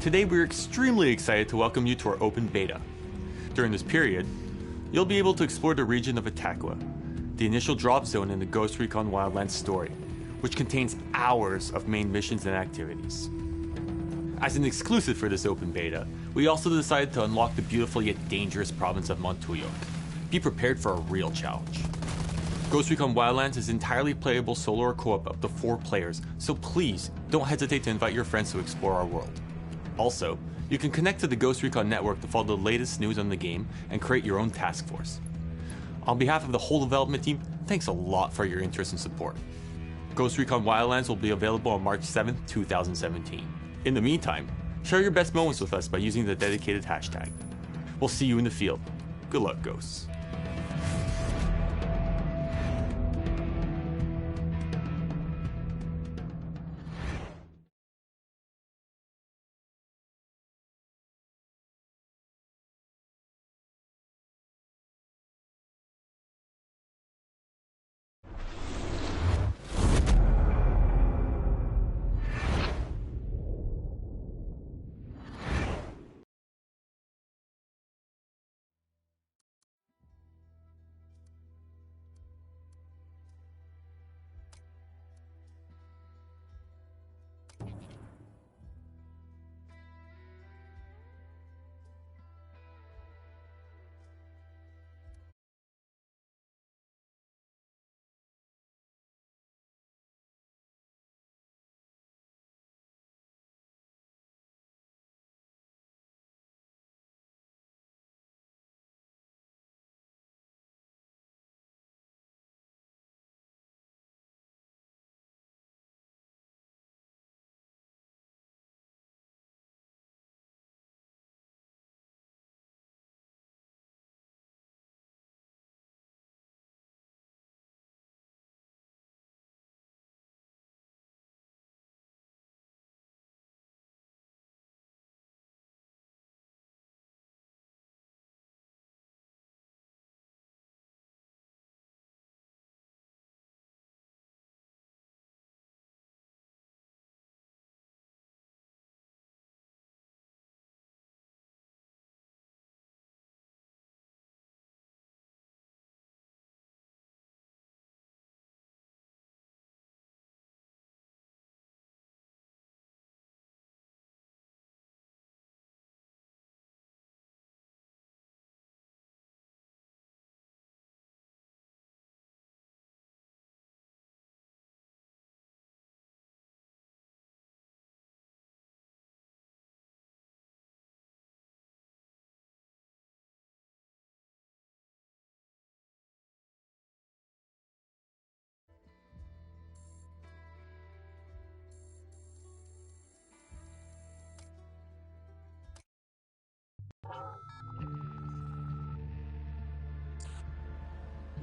Today we're extremely excited to welcome you to our open beta. During this period, you'll be able to explore the region of Itaqua, the initial drop zone in the Ghost Recon Wildland story, which contains hours of main missions and activities. As an exclusive for this open beta, we also decided to unlock the beautiful yet dangerous province of Montuyok. Be prepared for a real challenge. Ghost Recon Wildlands is entirely playable solo or co-op up to 4 players, so please don't hesitate to invite your friends to explore our world. Also, you can connect to the Ghost Recon network to follow the latest news on the game and create your own task force. On behalf of the whole development team, thanks a lot for your interest and support. Ghost Recon Wildlands will be available on March 7th, 2017. In the meantime, share your best moments with us by using the dedicated hashtag. We'll see you in the field. Good luck, Ghosts.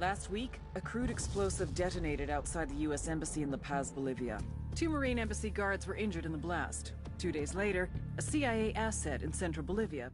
Last week, a crude explosive detonated outside the U.S. Embassy in La Paz, Bolivia. 2 Marine Embassy guards were injured in the blast. 2 days later, a CIA asset in central Bolivia...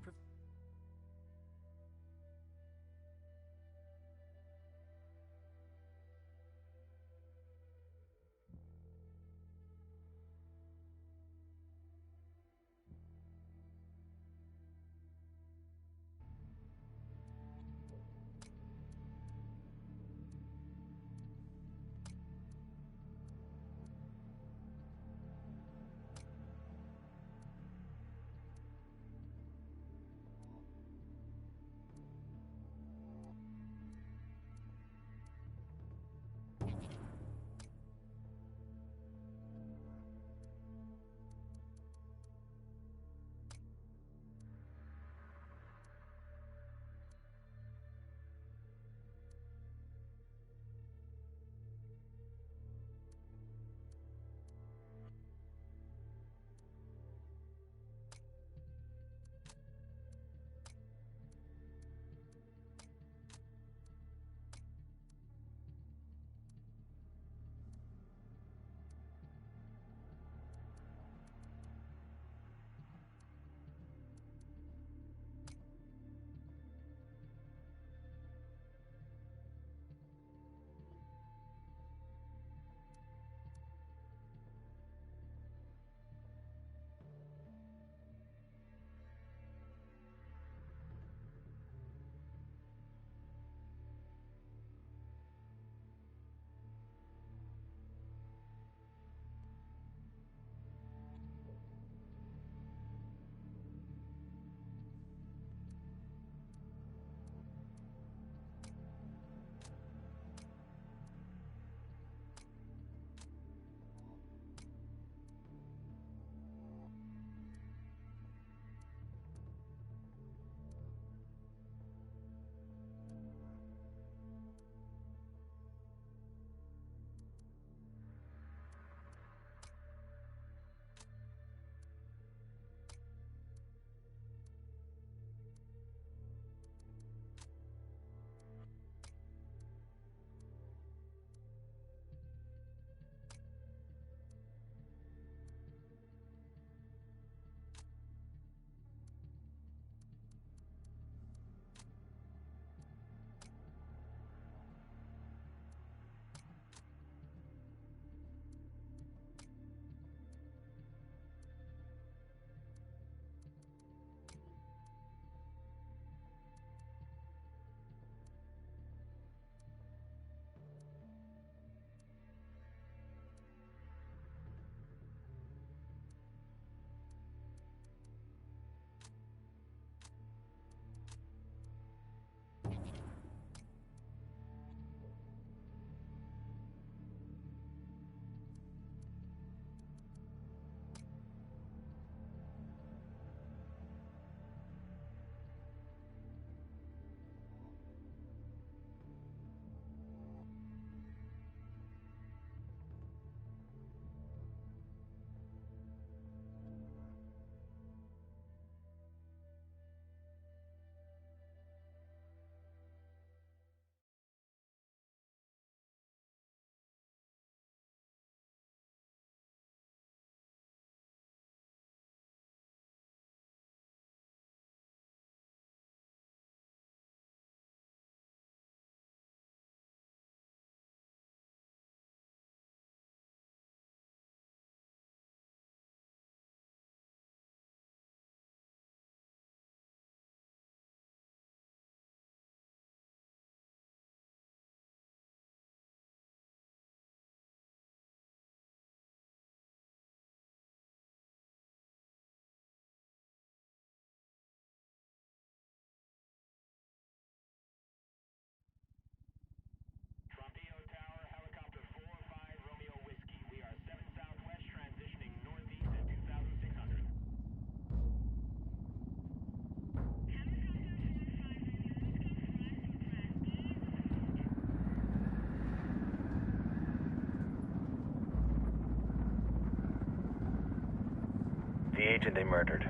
agent they murdered.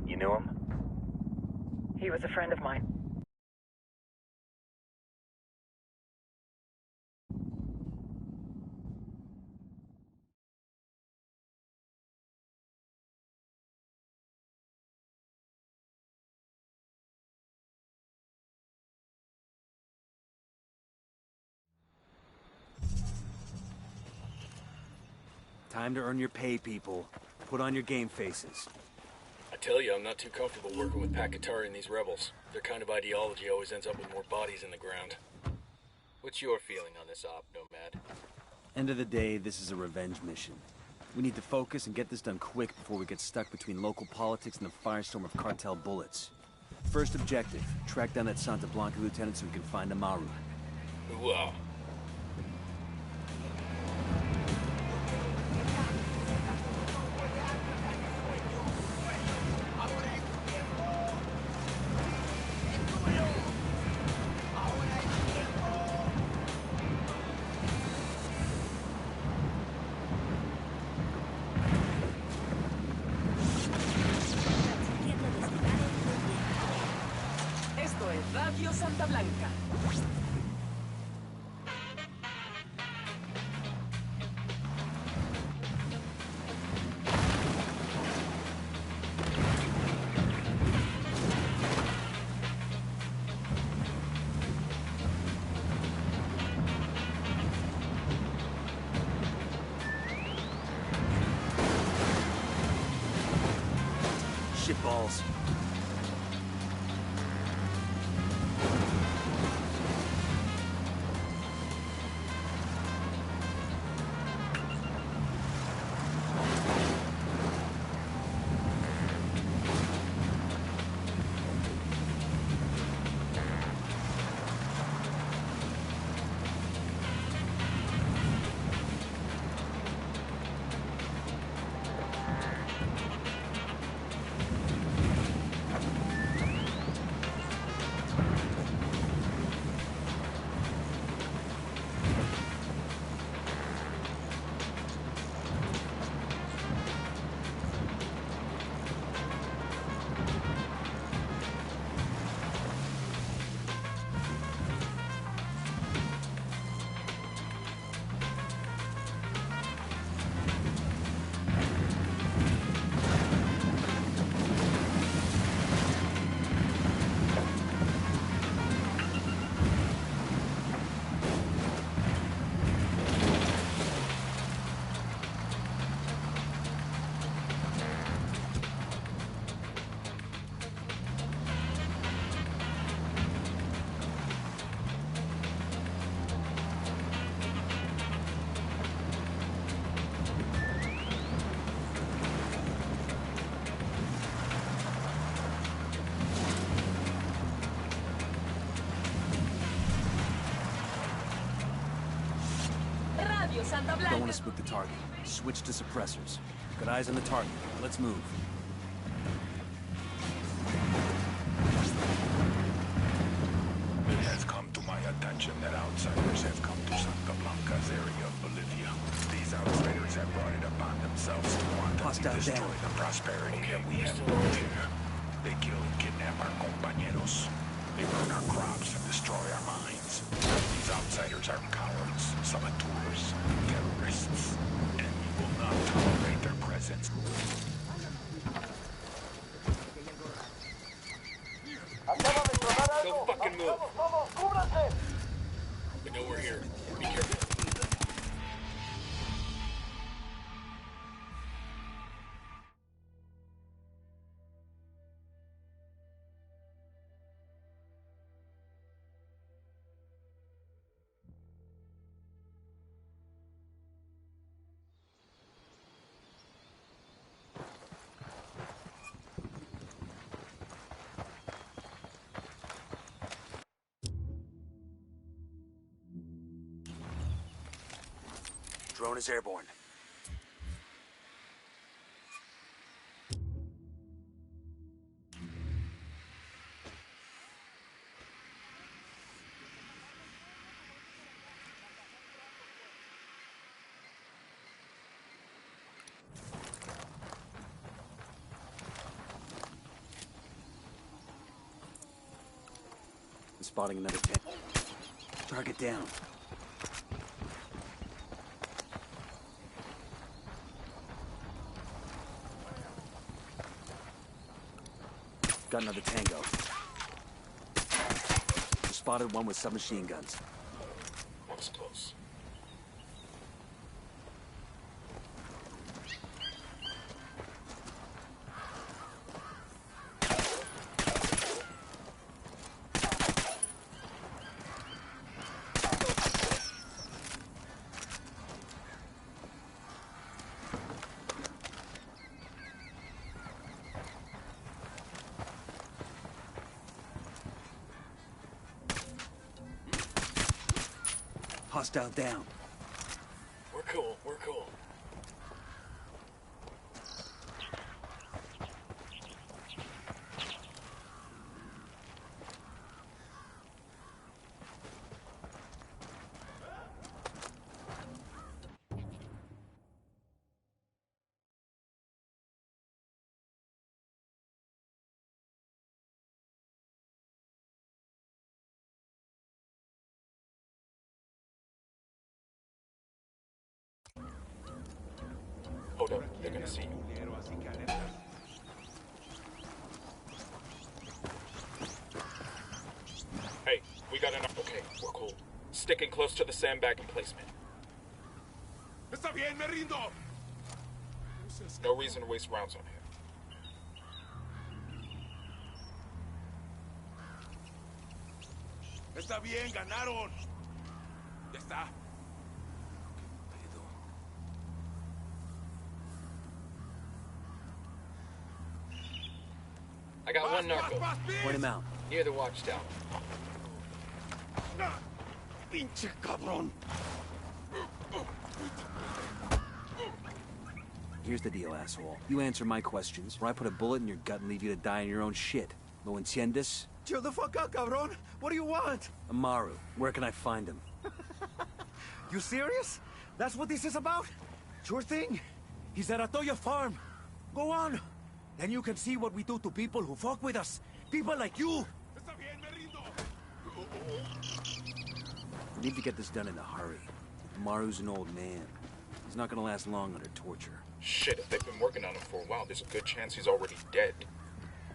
You knew him? He was a friend of mine. Time to earn your pay, people. Put on your game faces. I tell you, I'm not too comfortable working with Pakatari and these rebels. Their kind of ideology always ends up with more bodies in the ground. What's your feeling on this op, Nomad? End of the day, this is a revenge mission. We need to focus and get this done quick before we get stuck between local politics and the firestorm of cartel bullets. First objective, track down that Santa Blanca lieutenant so we can find Amaru. Wow. Esto es Radio Santa Blanca. Shitballs. Don't want to spook the target. Switch to suppressors. Got eyes on the target. Let's move. It has come to my attention that outsiders have come to Santa Blanca's area of Bolivia. These outsiders have brought it upon themselves to wantonly destroy the prosperity that we have built here. They kill and kidnap our compañeros. They burn our crops and destroy our mines. These outsiders are cowards, saboteurs, terrorists, and we will not tolerate their presence. Don't fucking move. We know we're here. Be careful. Drone is airborne. I'm spotting another tank. Target down. Got another tango. Spotted one with submachine guns. That was close. Hostile down. We're cool, we're cool. Hold up, they're gonna see you. Hey, we got enough. Okay, we're cool. Sticking close to the sandbag emplacement. Está bien, me rindo. No reason to waste rounds on him. Está bien, ganaron. Ya está. I got one narco. Point him out. Near the watchtower. Pinche cabrón. Here's the deal, asshole. You answer my questions, or I put a bullet in your gut and leave you to die in your own shit. ¿Lo entiendes? Chill the fuck out, cabrón. What do you want? Amaru, where can I find him? You serious? That's what this is about? Sure thing. He's at Atoya Farm. Go on. Then you can see what we do to people who fuck with us. People like you. Está bien, me rindo. We need to get this done in a hurry. Amaru's an old man. He's not gonna last long under torture. Shit, if they've been working on him for a while, there's a good chance he's already dead.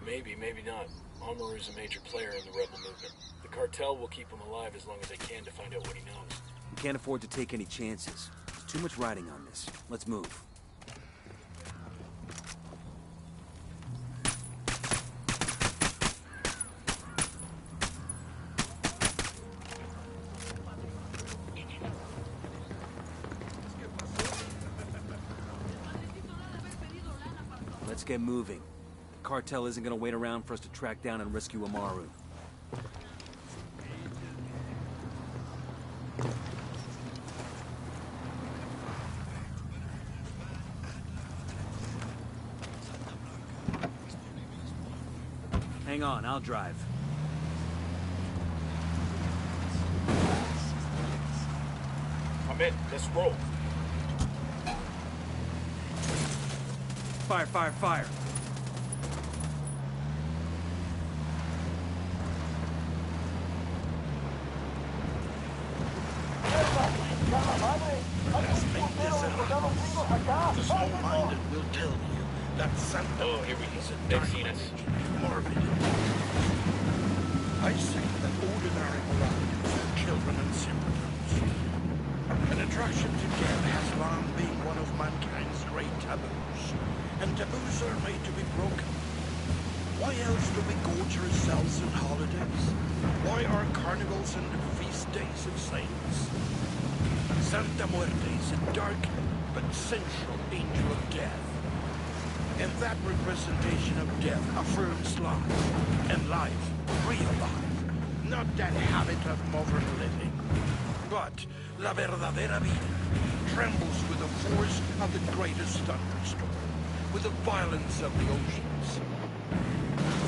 Maybe, maybe not. Amaru's a major player in the rebel movement. The cartel will keep him alive as long as they can to find out what he knows. We can't afford to take any chances. There's too much riding on this. Let's move. Let's get moving. The cartel isn't gonna wait around for us to track down and rescue Amaru. Hang on, I'll drive. I'm in. Let's roll. Fire, fire, fire! The small-minded will tell you that Santa Oh, here we go. They've seen us. morbid. I say that ordinary moralities are children and simpletons. An attraction to death has long been one of mankind's great taboos, and taboos are made to be broken. Why else do we gorge ourselves on holidays? Why are carnivals and feast days of saints? Santa Muerte is a dark but sensual angel of death. And that representation of death affirms life, and life, real life, not that habit of modern living. But la verdadera vida trembles with the force of the greatest thunderstorm, with the violence of the oceans.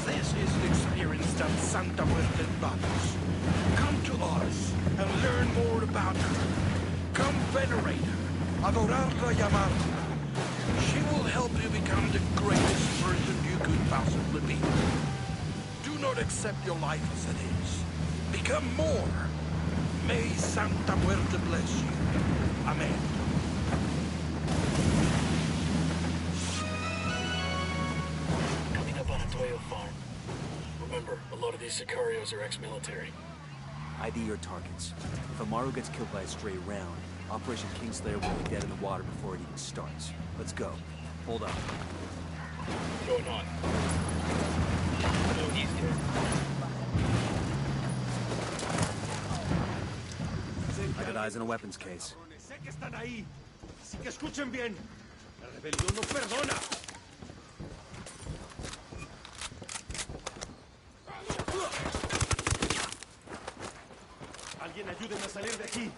This is the experience that Santa Muerte embodies. Come to us and learn more about her. Come venerate her, adorarla y amarla. She will help you become the greatest person you could possibly be. Do not accept your life as it is. Become more. May Santa Muerte bless you. Amen. Coming up on a Toyo farm. Remember, a lot of these Sicarios are ex-military. ID your targets. If Amaru gets killed by a stray round, Operation Kingslayer will be dead in the water before it even starts. Let's go. Hold up. Going on. No, he's dead. I got eyes on a weapons case. Sé que están ahí. Así que escuchen bien. La rebelión no perdona. Alguien ayúdenme a salir de aquí.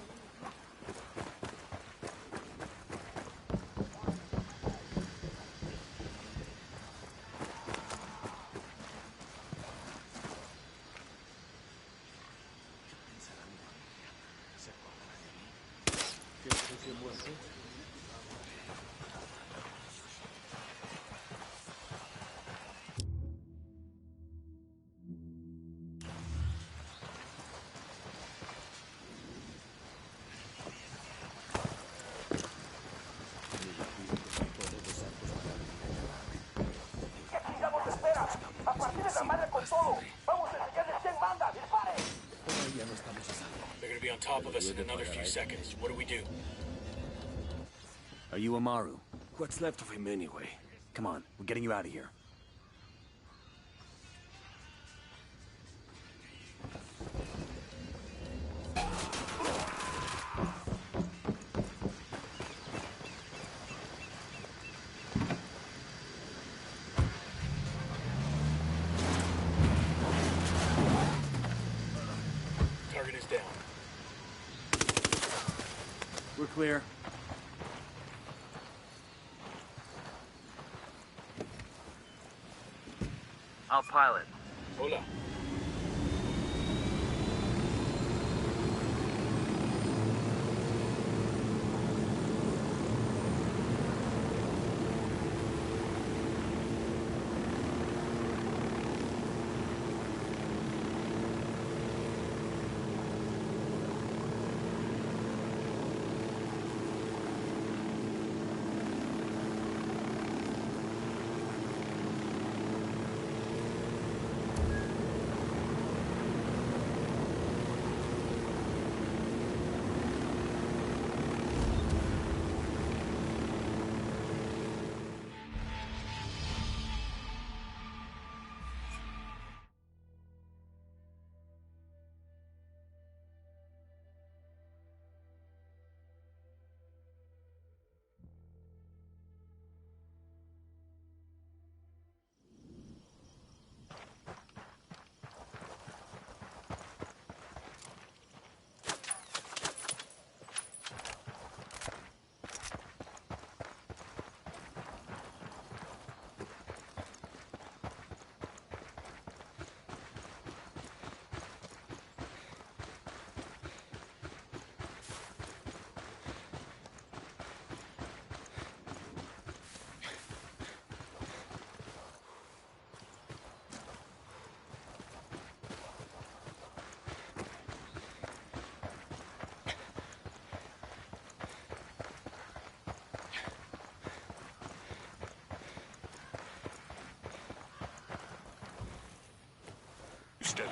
They're gonna be on top of us in another few seconds. What do we do? Are you Amaru? What's left of him anyway? Come on, we're getting you out of here. Target is down. We're clear. I'll pilot. Hola.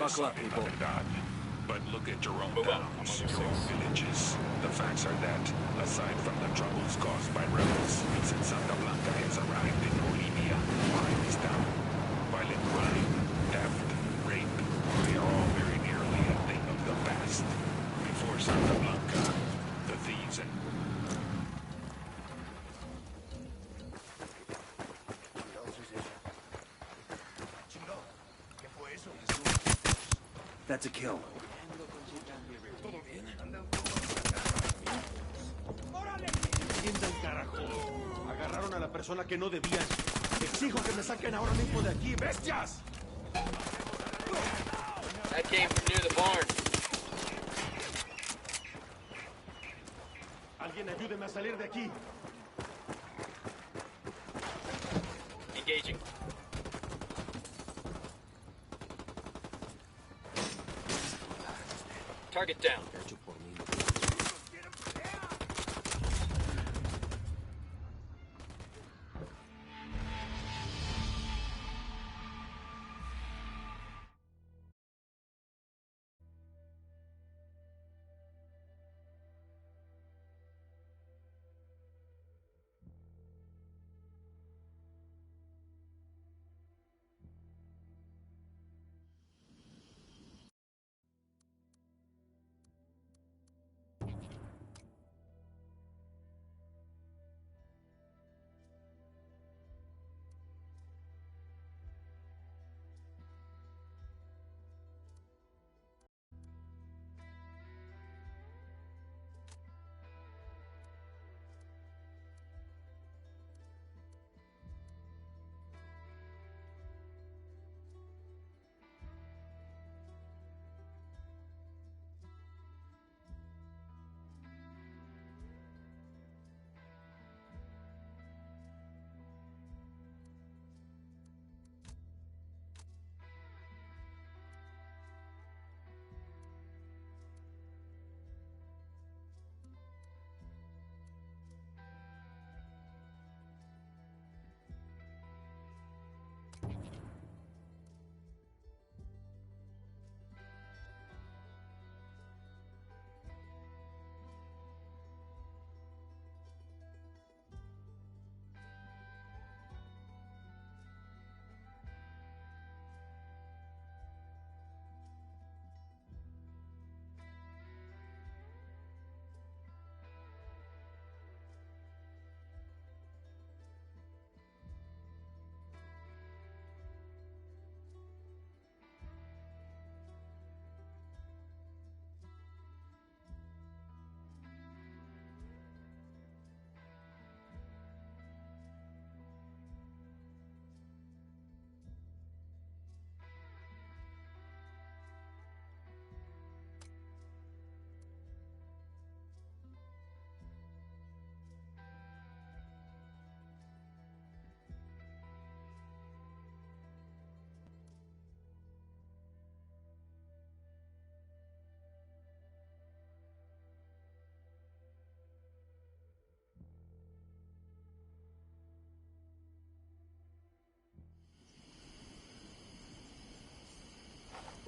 Buckle up, people. God. But look at your own Move on. towns, I'm on your own six. villages. The facts are that, aside from the troubles caused by rebels, since Santa Blanca has arrived in Bolivia, crime is down. Violent crime, theft, rape, they are all very nearly a thing of the past. Before Santa Blanca, the thieves and That's a kill. Entiendan, carajo. Agarraron a la persona que no debían. Exijo que me saquen ahora mismo de aquí, bestias. That came from near the barn. Alguien ayúdeme a salir de aquí. Engaging. Target down. Hecho por mí.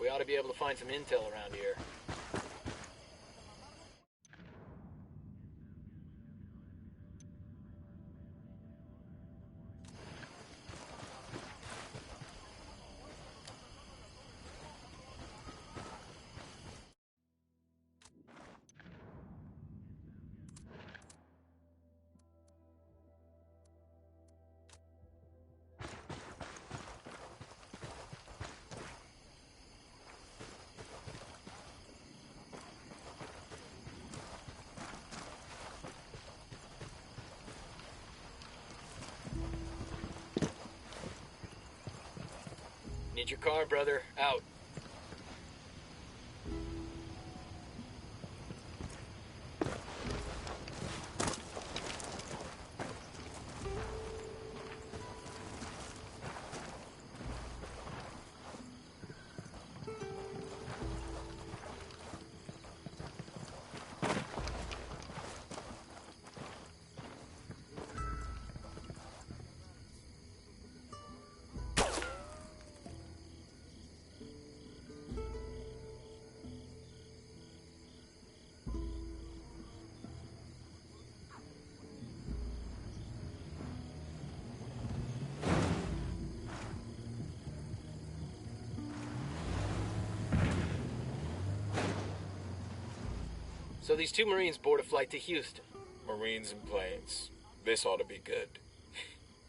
We ought to be able to find some intel around here. Need your car, brother. Out. So these two Marines board a flight to Houston. Marines and planes. This ought to be good.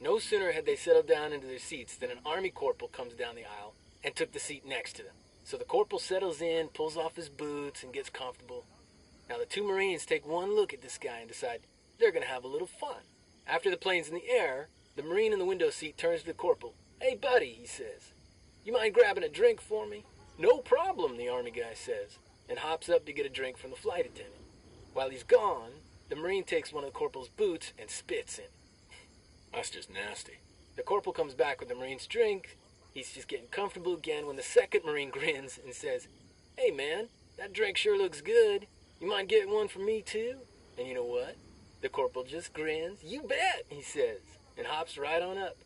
No sooner had they settled down into their seats than an Army corporal comes down the aisle and took the seat next to them. So the corporal settles in, pulls off his boots, and gets comfortable. Now the two Marines take one look at this guy and decide they're going to have a little fun. After the plane's in the air, the Marine in the window seat turns to the corporal. "Hey, buddy," he says. "You mind grabbing a drink for me?" "No problem," the Army guy says, and hops up to get a drink from the flight attendant. While he's gone, the Marine takes one of the corporal's boots and spits in it. That's just nasty. The corporal comes back with the Marine's drink. He's just getting comfortable again when the second Marine grins and says, "Hey man, That drink sure looks good. You mind getting one for me, too? And you know what? The corporal just grins. You bet, he says, and hops right on up.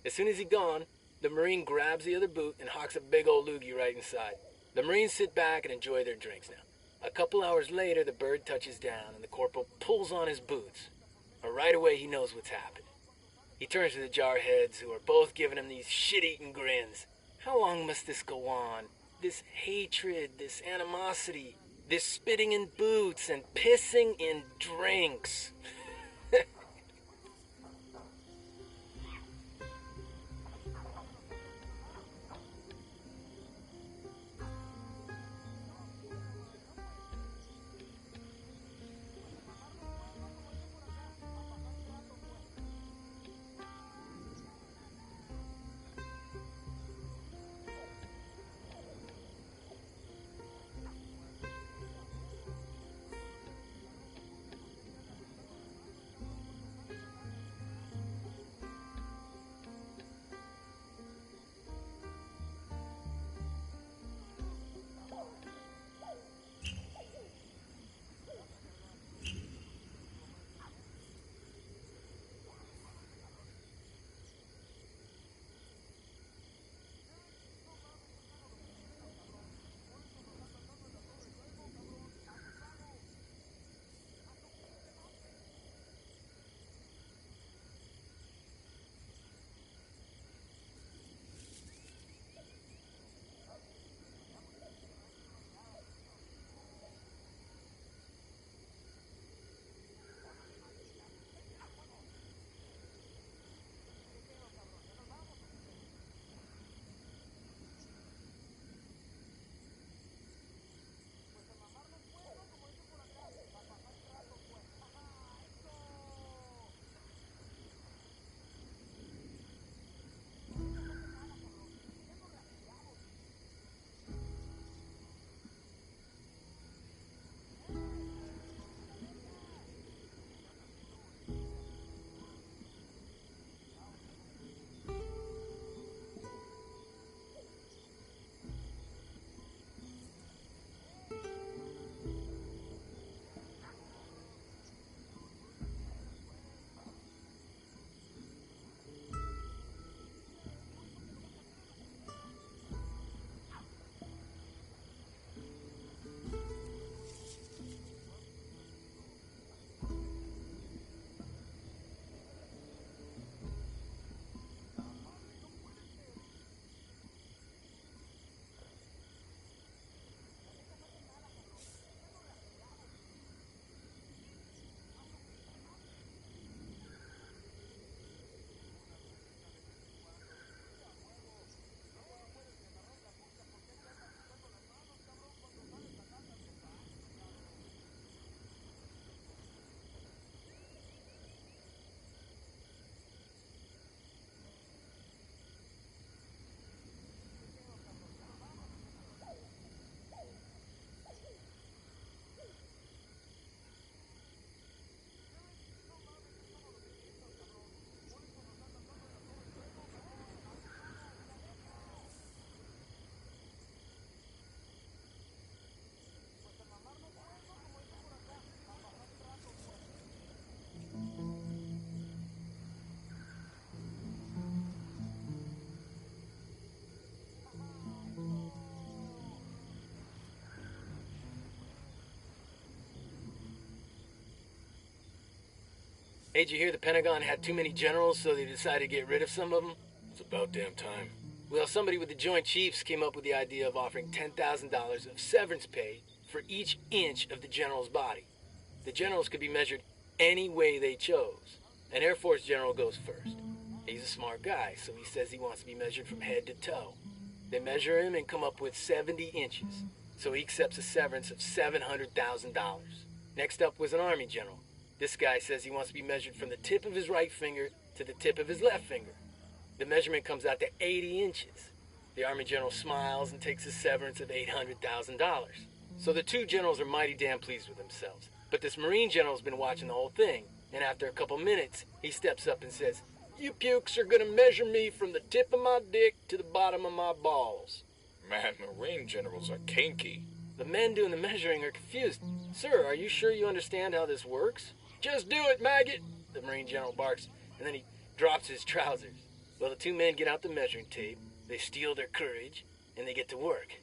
As soon as he's gone, the Marine grabs the other boot and hawks a big old loogie right inside. The Marines sit back and enjoy their drinks now. A couple hours later, the bird touches down and the corporal pulls on his boots. And right away, he knows what's happened. He turns to the jarheads, who are both giving him these shit-eating grins. How long must this go on? This hatred, this animosity, this spitting in boots and pissing in drinks. Hey, did you hear the Pentagon had too many generals, so they decided to get rid of some of them? It's about damn time. Well, somebody with the Joint Chiefs came up with the idea of offering $10,000 of severance pay for each inch of the general's body. The generals could be measured any way they chose. An Air Force general goes first. He's a smart guy, so he says he wants to be measured from head to toe. They measure him and come up with 70 inches, so he accepts a severance of $700,000. Next up was an Army general. This guy says he wants to be measured from the tip of his right finger to the tip of his left finger. The measurement comes out to 80 inches. The Army general smiles and takes a severance of $800,000. So the two generals are mighty damn pleased with themselves. But this Marine general's been watching the whole thing, and after a couple minutes, he steps up and says, "You pukes are gonna measure me from the tip of my dick to the bottom of my balls." Man, Marine generals are kinky. The men doing the measuring are confused. Sir, are you sure you understand how this works? Just do it, maggot, the Marine General barks, and then he drops his trousers. Well, the two men get out the measuring tape, they steel their courage, and they get to work.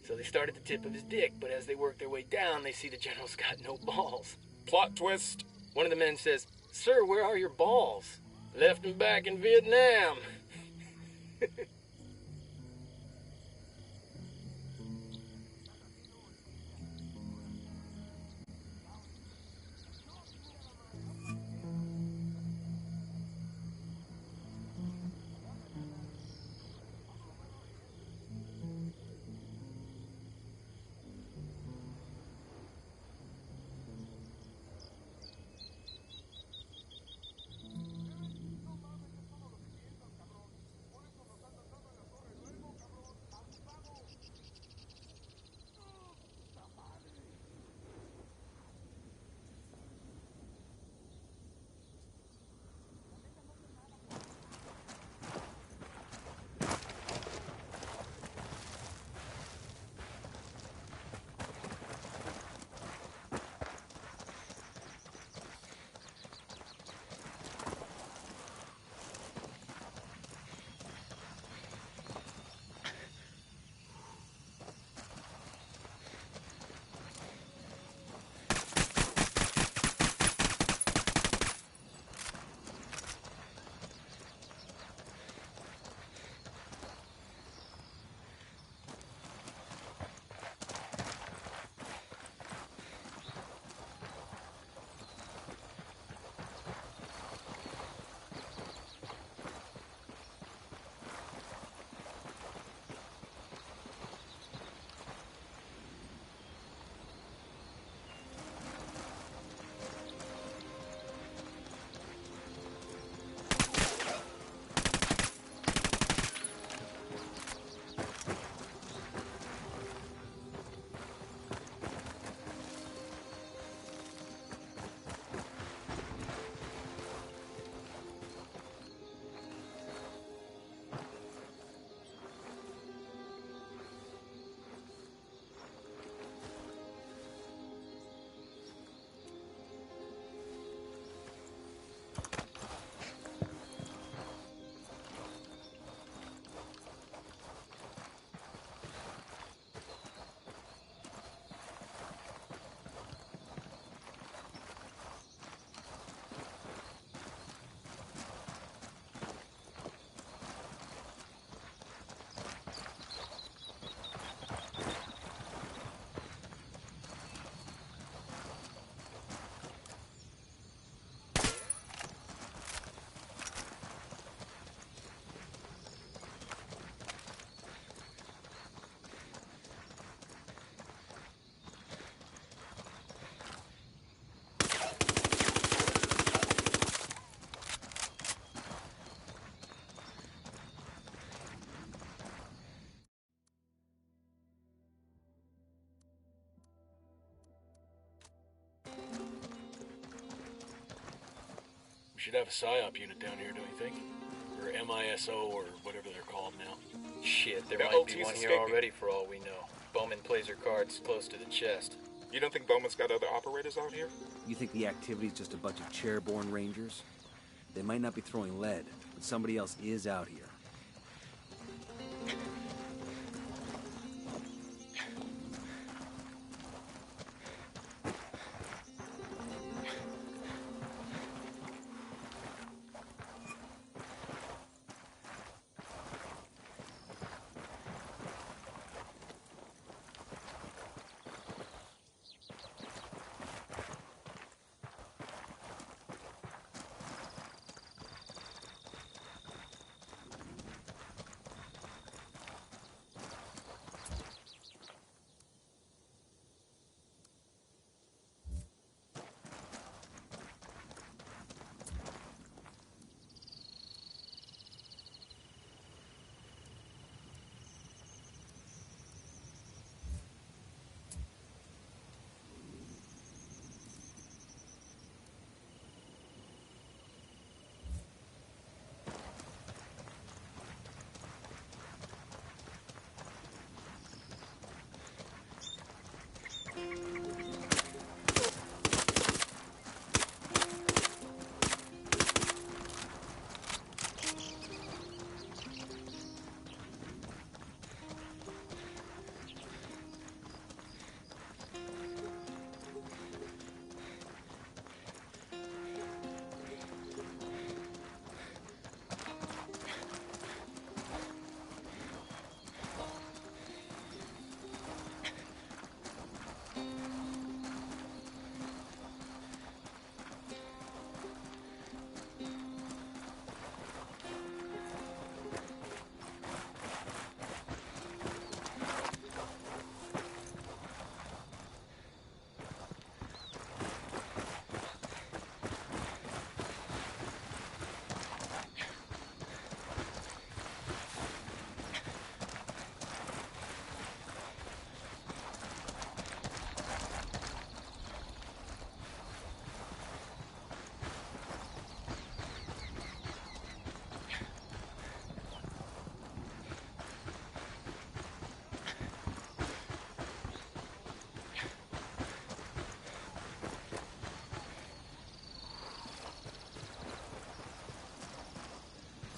So they start at the tip of his dick, but as they work their way down, they see the General's got no balls. Plot twist. One of the men says, "Sir, where are your balls?" "Left them back in Vietnam." We should have a PSYOP unit down here, don't you think? Or MISO, or whatever they're called now. Shit, there The might LT's be one here escaping. already for all we know. Bowman plays her cards close to the chest. You don't think Bowman's got other operators out here? You think the activity's just a bunch of chairborne rangers? They might not be throwing lead, but somebody else is out here.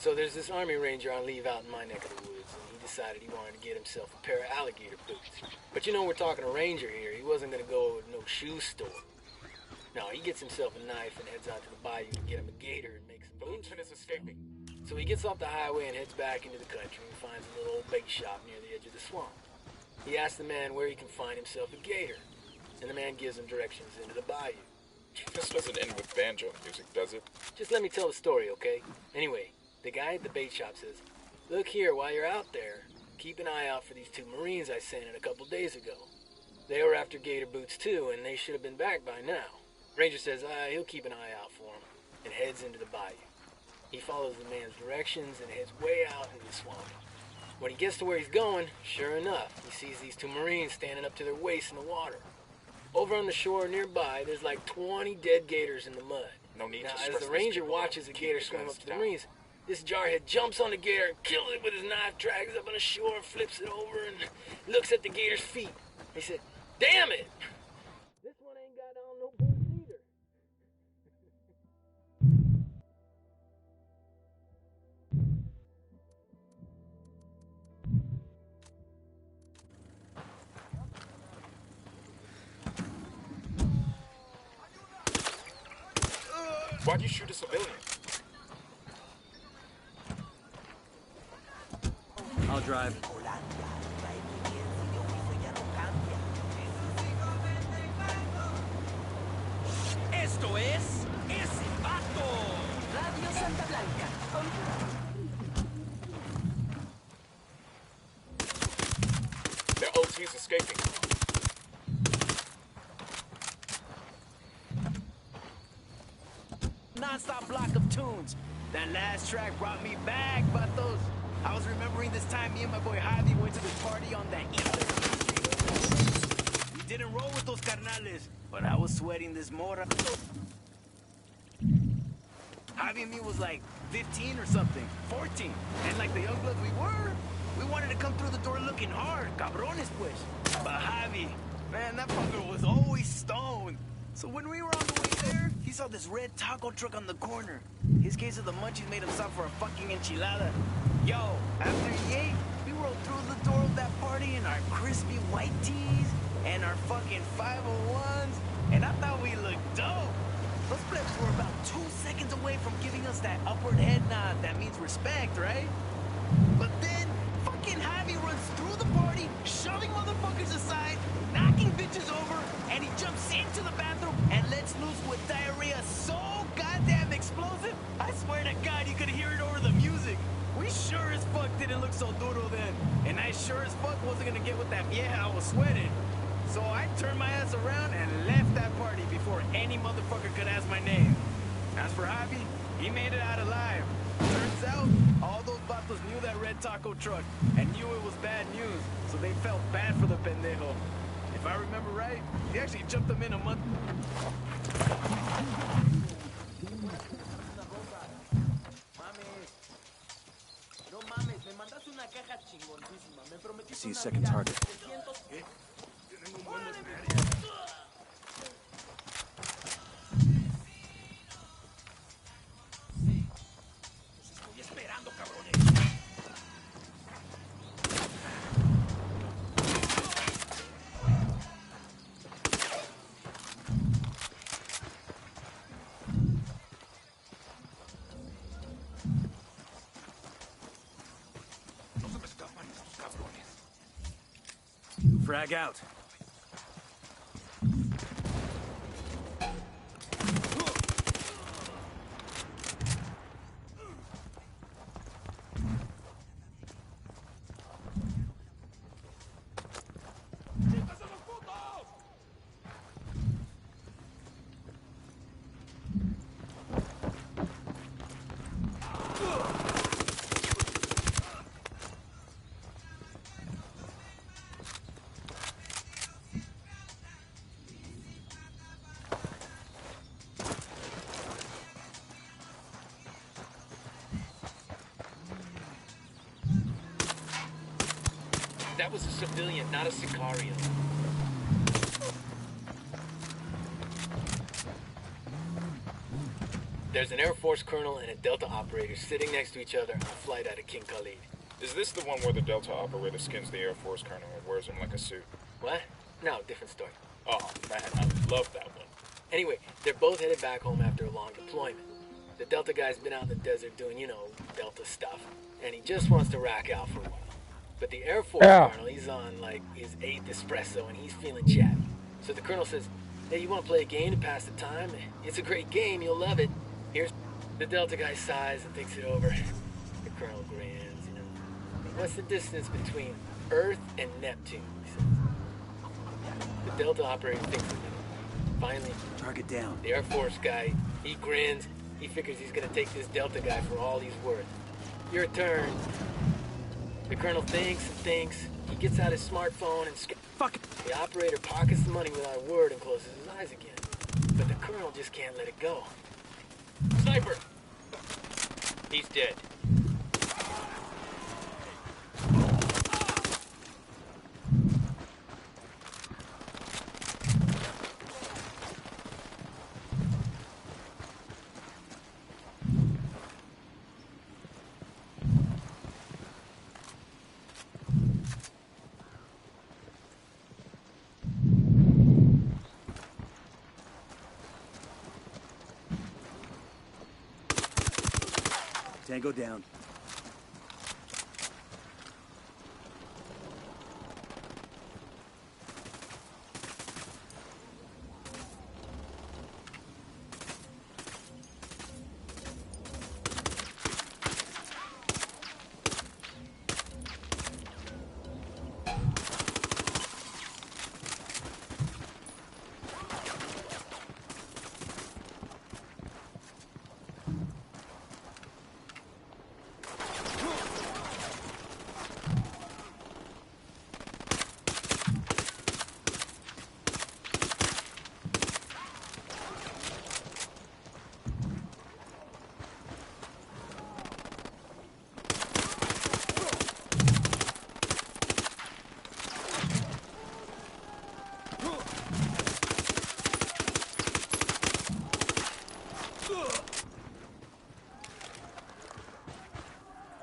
So there's this Army Ranger on leave out in my neck of the woods, and he decided he wanted to get himself a pair of alligator boots. But you know, we're talking a ranger here. He wasn't gonna go to no shoe store. No, he gets himself a knife and heads out to the bayou to get him a gator and make some boots. Boomton is escaping. So he gets off the highway and heads back into the country and finds a little old bait shop near the edge of the swamp. He asks the man where he can find himself a gator, and the man gives him directions into the bayou. This doesn't end with banjo music, does it? Just let me tell the story, okay? Anyway, the guy at the bait shop says, "Look here, while you're out there, keep an eye out for these two Marines I sent in a couple days ago. They were after gator boots too, and they should have been back by now." Ranger says, he'll keep an eye out for him, and heads into the bayou. He follows the man's directions and heads way out into the swamp. When he gets to where he's going, sure enough, he sees these two Marines standing up to their waists in the water. Over on the shore nearby, there's like 20 dead gators in the mud. No need Now, to as stress the these ranger people watches out. a gator Keep swim your up to the guns Marines, this jarhead jumps on the gator and kills it with his knife, drags it up on the shore, flips it over, and looks at the gator's feet. He said, "Damn it! This one ain't got on no boots either." Why'd you shoot a civilian? I'll drive. Esto es ese vato. Radio Santa Blanca. Their OT's escaping. Non-stop block of tunes. That last track brought me back, vatos. I was remembering this time me and my boy Javi went to this party on that East. We didn't roll with those carnales, but I was sweating this mora. Javi and me was like 15 or something, 14. And like the young bloods we wanted to come through the door looking hard, cabrones pues. But Javi, man, that fucker was always stoned. So when we were on the way there, he saw this red taco truck on the corner. His case of the munchies made him stop for a fucking enchilada. Yo, after he ate, we rolled through the door of that party in our crispy white tees and our fucking 501s, and I thought we looked dope. Those flips were about 2 seconds away from giving us that upward head nod that means respect, right? But then, fucking Javi runs through the party, shoving motherfuckers aside, knocking bitches over, and he jumps into the bathroom and lets loose with diarrhea so goddamn explosive, I swear to God you could hear it over the music. We sure as fuck didn't look so duro then, and I sure as fuck wasn't gonna get with that vieja I was sweating. So I turned my ass around and left that party before any motherfucker could ask my name. As for Javi, he made it out alive. Turns out, all those vatos knew that red taco truck and knew it was bad news, so they felt bad for the pendejo. If I remember right, he actually jumped them in a month. You see a second target. Frag out. That was a civilian, not a Sicario. There's an Air Force colonel and a Delta operator sitting next to each other on a flight out of King Khalid. Is this the one where the Delta operator skins the Air Force colonel and wears him like a suit? What? No, different story. Oh, man, I love that one. Anyway, they're both headed back home after a long deployment. The Delta guy's been out in the desert doing, Delta stuff, and he just wants to rack out for a while. But the Air Force colonel, he's on, like, his 8th espresso, and he's feeling chatty. So the colonel says, hey, you want to play a game to pass the time? It's a great game, you'll love it. Here's the Delta guy sighs and thinks it over. The colonel grins, What's the distance between Earth and Neptune, he says. The Delta operator thinks a minute. Finally, Target down. the Air Force guy, he grins. He figures he's gonna take this Delta guy for all he's worth. Your turn. The colonel thinks and thinks. He gets out his smartphone and Fuck it. the operator pockets the money without a word and closes his eyes again. But the colonel just can't let it go. Sniper! He's dead. Tango down.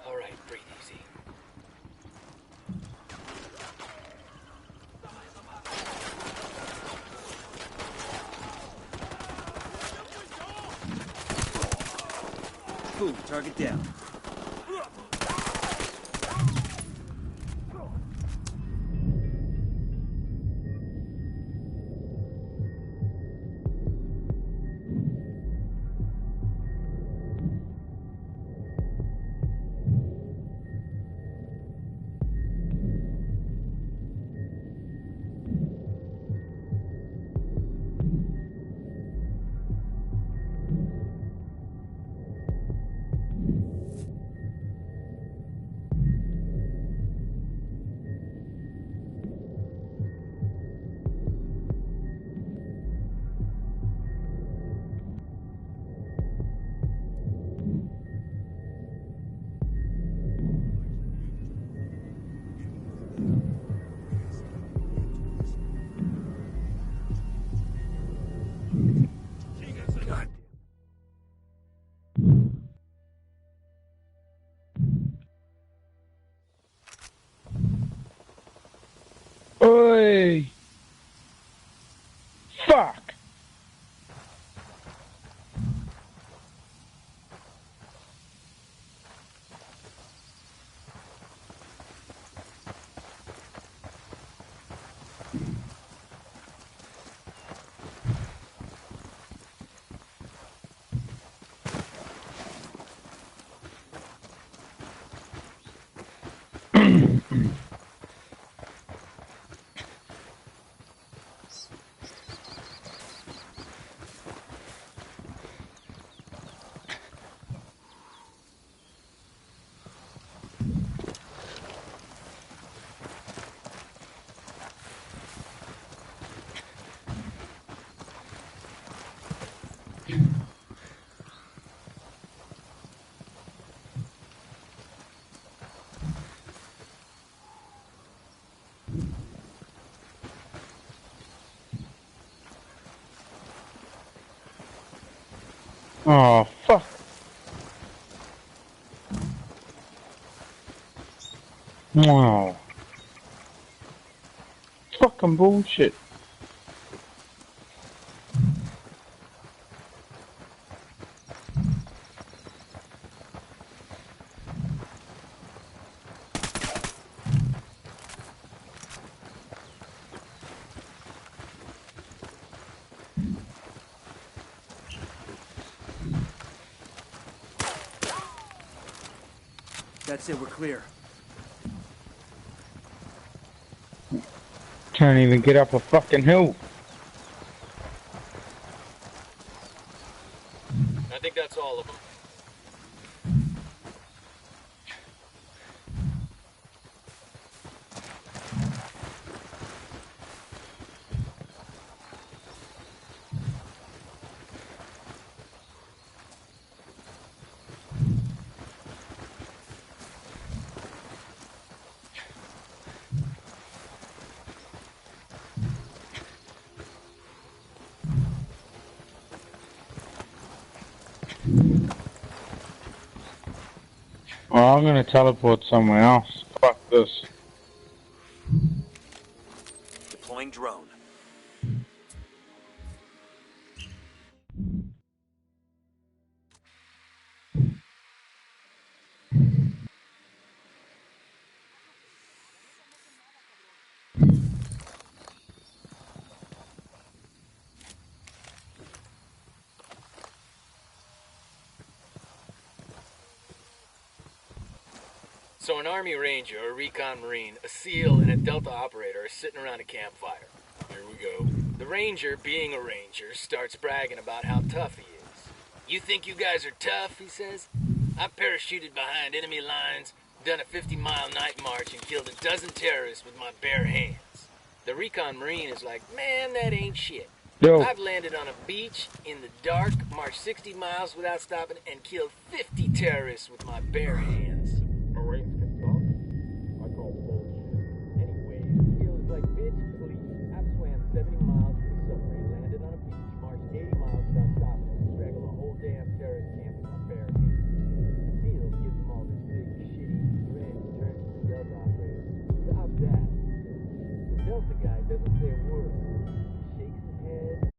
All right, breathe easy. Boom, target down. God. Oi! Fuck! Oh, Oh. Fucking bullshit. That's it, we're clear. Can't even get up a fucking hill. I think that's all of them. Oh, I'm gonna teleport somewhere else. Fuck this. Deploying drone. So an Army Ranger, a Recon Marine, a SEAL, and a Delta operator are sitting around a campfire. Here we go. The Ranger, being a Ranger, starts bragging about how tough he is. You think you guys are tough, he says? I parachuted behind enemy lines, done a 50-mile night march, and killed a dozen terrorists with my bare hands. The Recon Marine is like, man, that ain't shit. Yo. I've landed on a beach in the dark, marched 60 miles without stopping, and killed 50 terrorists with my bare hands. Marines can talk. I call bullshit. Anyway, it feels like bitch, please. I've swam 70 miles with a submarine, landed on a beach, marched 80 miles without stopping, and strangled a whole damn terrorist camp with my bare hands. The SEAL gives them all this big, shitty grin and turns to the Delta operator. Stop that. The Delta guy doesn't say a word. He shakes his head,